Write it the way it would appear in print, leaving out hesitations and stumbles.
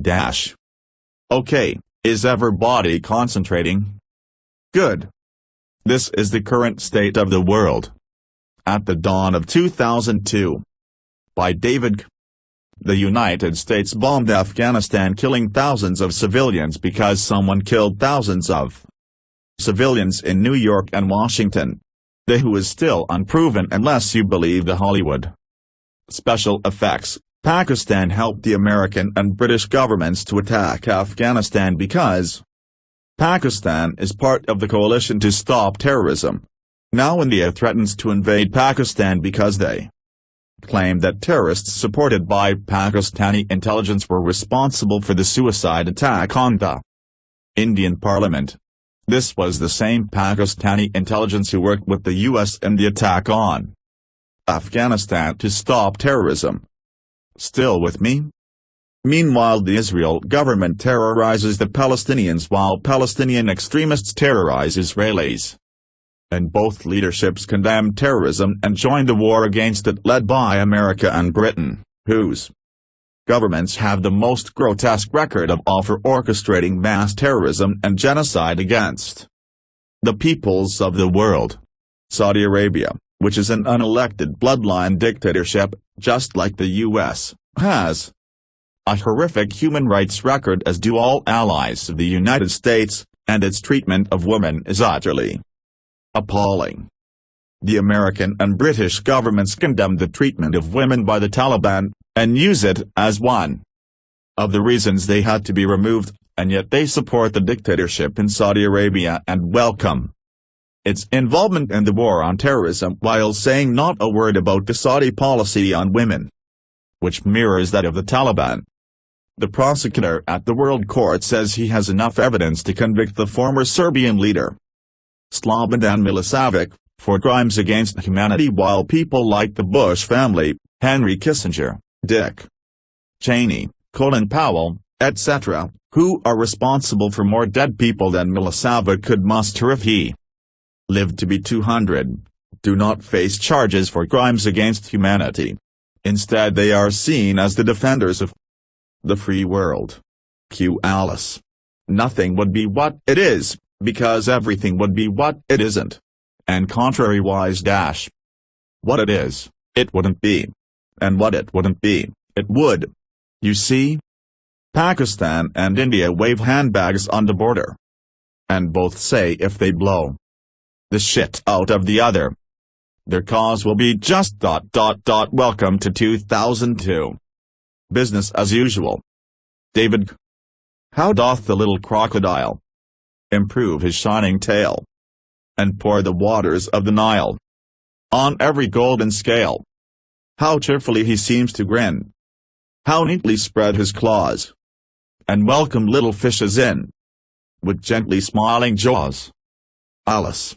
Dash. Okay, is everybody concentrating? Good. This is the current state of the world. At the dawn of 2002. By David K. The United States bombed Afghanistan, killing thousands of civilians because someone killed thousands of civilians in New York and Washington. The who is still unproven unless you believe the Hollywood special effects. Pakistan helped the American and British governments to attack Afghanistan because Pakistan is part of the coalition to stop terrorism. Now India threatens to invade Pakistan because they claim that terrorists supported by Pakistani intelligence were responsible for the suicide attack on the Indian parliament. This was the same Pakistani intelligence who worked with the US in the attack on Afghanistan to stop terrorism. Still with me? Meanwhile, the Israel government terrorizes the Palestinians while Palestinian extremists terrorize Israelis. And both leaderships condemn terrorism and join the war against it led by America and Britain, whose governments have the most grotesque record of orchestrating mass terrorism and genocide against the peoples of the world. Saudi Arabia, which is an unelected bloodline dictatorship, just like the US, has a horrific human rights record, as do all allies of the United States, and its treatment of women is utterly appalling. The American and British governments condemn the treatment of women by the Taliban, and use it as one of the reasons they had to be removed, and yet they support the dictatorship in Saudi Arabia and welcome its involvement in the war on terrorism while saying not a word about the Saudi policy on women, which mirrors that of the Taliban. The prosecutor at the World Court says he has enough evidence to convict the former Serbian leader, Slobodan Milosevic, for crimes against humanity, while people like the Bush family, Henry Kissinger, Dick Cheney, Colin Powell, etc., who are responsible for more dead people than Milosevic could muster if he lived to be 200, do not face charges for crimes against humanity. Instead they are seen as the defenders of the free world. Q. Alice. Nothing would be what it is, because everything would be what it isn't. And contrariwise dash. What it is, it wouldn't be. And what it wouldn't be, it would. You see? Pakistan and India wave handbags on the border. And both say if they blow the shit out of the other, their cause will be just ... Welcome to 2002. Business as usual. David K. How doth the little crocodile improve his shining tail, and pour the waters of the Nile on every golden scale? How cheerfully he seems to grin, how neatly spread his claws, and welcome little fishes in with gently smiling jaws. Alice.